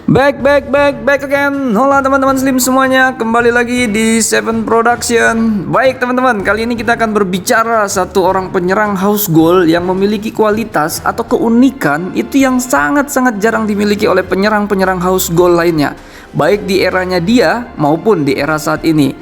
Back again. Hola teman-teman Slim semuanya, kembali lagi di Seven Production. Baik teman-teman, kali ini kita akan berbicara satu orang penyerang house goal yang memiliki kualitas atau keunikan itu yang sangat-sangat jarang dimiliki oleh penyerang-penyerang house goal lainnya, baik di eranya dia maupun di era saat ini.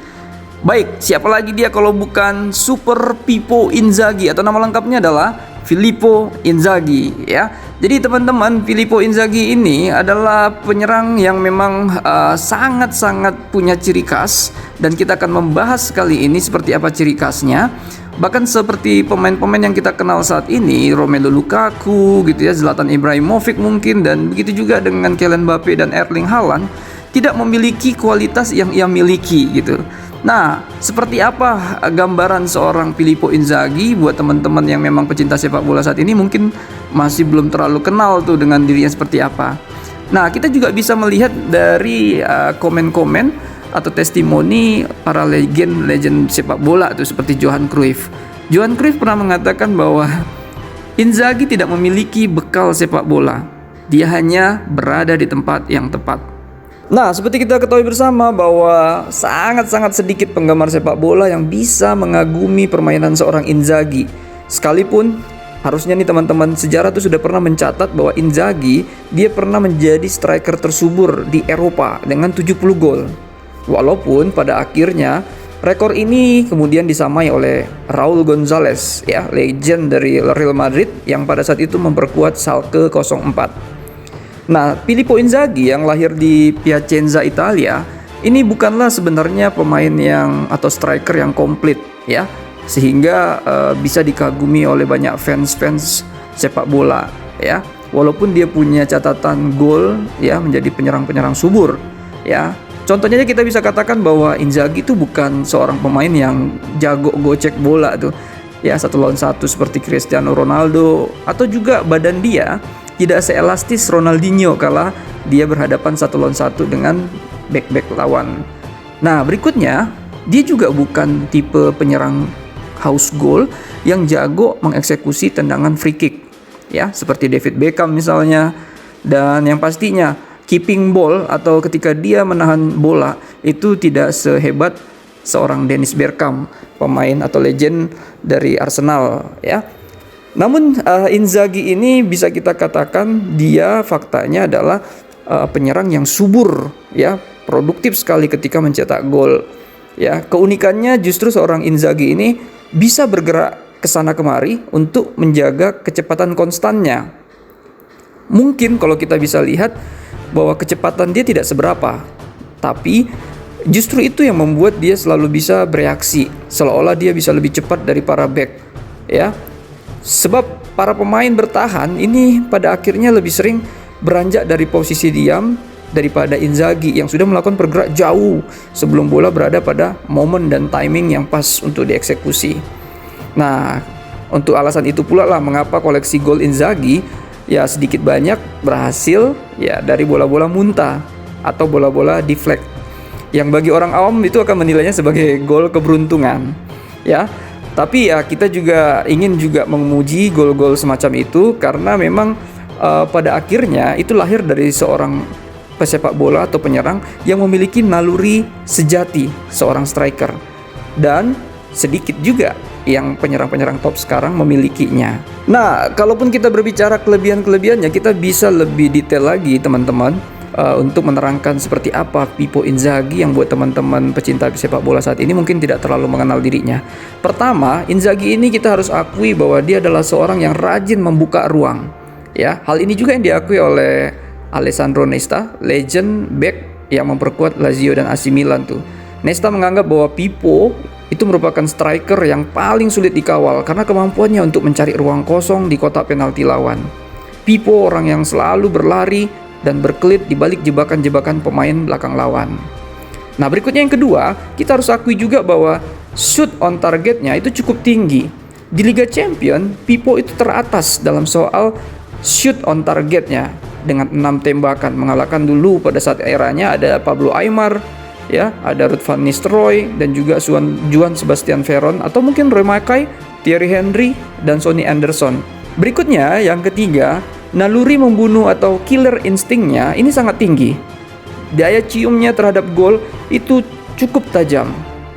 Baik, siapa lagi dia kalau bukan Super Pippo Inzaghi, atau nama lengkapnya adalah Filippo Inzaghi ya. Jadi teman-teman, Filippo Inzaghi ini adalah penyerang yang memang sangat-sangat punya ciri khas, dan kita akan membahas kali ini seperti apa ciri khasnya. Bahkan seperti pemain-pemain yang kita kenal saat ini, Romelu Lukaku gitu ya, Zlatan Ibrahimovic mungkin, dan begitu juga dengan Kylian Mbappe dan Erling Haaland, tidak memiliki kualitas yang ia miliki gitu. Nah, seperti apa gambaran seorang Filippo Inzaghi buat teman-teman yang memang pecinta sepak bola saat ini mungkin masih belum terlalu kenal tuh dengan dirinya seperti apa. Nah, kita juga bisa melihat dari komen-komen atau testimoni para legend sepak bola tuh seperti Johan Cruyff. Johan Cruyff pernah mengatakan bahwa Inzaghi tidak memiliki bekal sepak bola. Dia hanya berada di tempat yang tepat. Nah, seperti kita ketahui bersama bahwa sangat-sangat sedikit penggemar sepak bola yang bisa mengagumi permainan seorang Inzaghi. Sekalipun harusnya nih teman-teman, sejarah itu sudah pernah mencatat bahwa Inzaghi dia pernah menjadi striker tersubur di Eropa dengan 70 gol. Walaupun pada akhirnya rekor ini kemudian disamai oleh Raul Gonzalez ya, legend dari Real Madrid yang pada saat itu memperkuat Schalke 04. Nah, Filippo Inzaghi yang lahir di Piacenza, Italia, ini bukanlah sebenarnya pemain yang atau striker yang komplit ya, sehingga bisa dikagumi oleh banyak fans sepak bola ya. Walaupun dia punya catatan gol ya, menjadi penyerang-penyerang subur ya. Contohnya kita bisa katakan bahwa Inzaghi itu bukan seorang pemain yang jago gocek bola tuh ya, 1-1 seperti Cristiano Ronaldo, atau juga badan dia tidak seelastis Ronaldinho kala dia berhadapan 1-1 dengan back lawan. Nah, berikutnya, dia juga bukan tipe penyerang house goal yang jago mengeksekusi tendangan free kick ya, seperti David Beckham misalnya. Dan yang pastinya keeping ball atau ketika dia menahan bola itu tidak sehebat seorang Dennis Bergkamp, pemain atau legend dari Arsenal ya. Namun Inzaghi ini bisa kita katakan dia faktanya adalah penyerang yang subur ya, produktif sekali ketika mencetak gol ya. Keunikannya justru seorang Inzaghi ini bisa bergerak ke sana kemari untuk menjaga kecepatan konstannya. Mungkin kalau kita bisa lihat bahwa kecepatan dia tidak seberapa, tapi justru itu yang membuat dia selalu bisa bereaksi, seolah-olah dia bisa lebih cepat dari para back ya. Sebab para pemain bertahan ini pada akhirnya lebih sering beranjak dari posisi diam daripada Inzaghi yang sudah melakukan pergerak jauh sebelum bola berada pada momen dan timing yang pas untuk dieksekusi. Nah, untuk alasan itu pula lah mengapa koleksi gol Inzaghi ya sedikit banyak berhasil ya dari bola-bola muntah atau bola-bola deflect, yang bagi orang awam itu akan menilainya sebagai gol keberuntungan ya. Tapi ya kita juga ingin juga memuji gol-gol semacam itu karena memang pada akhirnya itu lahir dari seorang pesepak bola atau penyerang yang memiliki naluri sejati seorang striker, dan sedikit juga yang penyerang-penyerang top sekarang memilikinya. Nah, kalaupun kita berbicara kelebihan-kelebihannya, kita bisa lebih detail lagi teman-teman untuk menerangkan seperti apa Filippo Inzaghi yang buat teman-teman pecinta sepak bola saat ini mungkin tidak terlalu mengenal dirinya. Pertama, Inzaghi ini kita harus akui bahwa dia adalah seorang yang rajin membuka ruang ya. Hal ini juga yang diakui oleh Alessandro Nesta, legend back yang memperkuat Lazio dan AC Milan tuh. Nesta menganggap bahwa Filippo itu merupakan striker yang paling sulit dikawal karena kemampuannya untuk mencari ruang kosong di kotak penalti lawan. Filippo orang yang selalu berlari dan berkelit di balik jebakan-jebakan pemain belakang lawan. Nah, berikutnya yang kedua, kita harus akui juga bahwa shoot on targetnya itu cukup tinggi. Di Liga Champions, Filippo itu teratas dalam soal shoot on targetnya dengan 6 tembakan, mengalahkan dulu pada saat eranya ada Pablo Aimar ya, ada Ruud van Nistelrooy dan juga Johan Sebastian Veron, atau mungkin Roy Mackay, Thierry Henry dan Sonny Anderson. Berikutnya yang ketiga, naluri membunuh atau killer instingnya ini sangat tinggi. Daya ciumnya terhadap gol itu cukup tajam,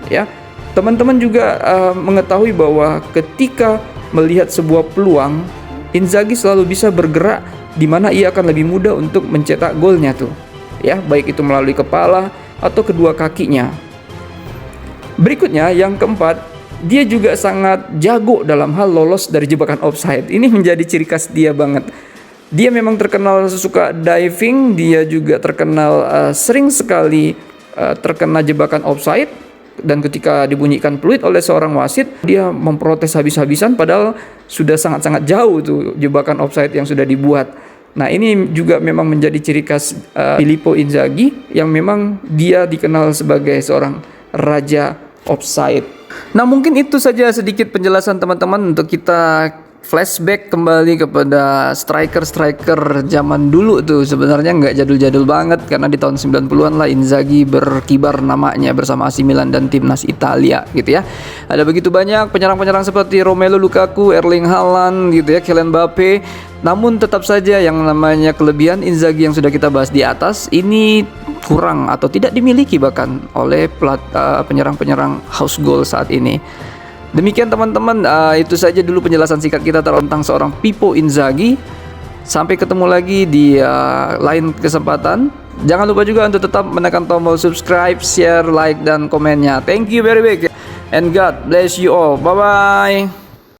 ya. Teman-teman juga mengetahui bahwa ketika melihat sebuah peluang, Inzaghi selalu bisa bergerak di mana ia akan lebih mudah untuk mencetak golnya tuh, ya, baik itu melalui kepala atau kedua kakinya. Berikutnya yang keempat, dia juga sangat jago dalam hal lolos dari jebakan offside. Ini menjadi ciri khas dia banget. Dia memang terkenal suka diving, dia juga terkenal sering sekali terkena jebakan offside, dan ketika dibunyikan peluit oleh seorang wasit, dia memprotes habis-habisan padahal sudah sangat-sangat jauh tuh jebakan offside yang sudah dibuat. Nah, ini juga memang menjadi ciri khas Filippo Inzaghi yang memang dia dikenal sebagai seorang raja offside. Nah, mungkin itu saja sedikit penjelasan teman-teman untuk kita flashback kembali kepada striker-striker zaman dulu tuh. Sebenarnya nggak jadul-jadul banget karena di tahun 90-an lah Inzaghi berkibar namanya bersama AC Milan dan timnas Italia gitu ya. Ada begitu banyak penyerang-penyerang seperti Romelu Lukaku, Erling Haaland gitu ya, Kylian Mbappe. Namun tetap saja yang namanya kelebihan Inzaghi yang sudah kita bahas di atas ini kurang atau tidak dimiliki bahkan oleh penyerang-penyerang house goal saat ini. Demikian teman-teman, itu saja dulu penjelasan singkat kita tentang seorang Pippo Inzaghi. Sampai ketemu lagi di lain kesempatan. Jangan lupa juga untuk tetap menekan tombol subscribe, share, like, dan komennya. Thank you very much and God bless you all. Bye-bye.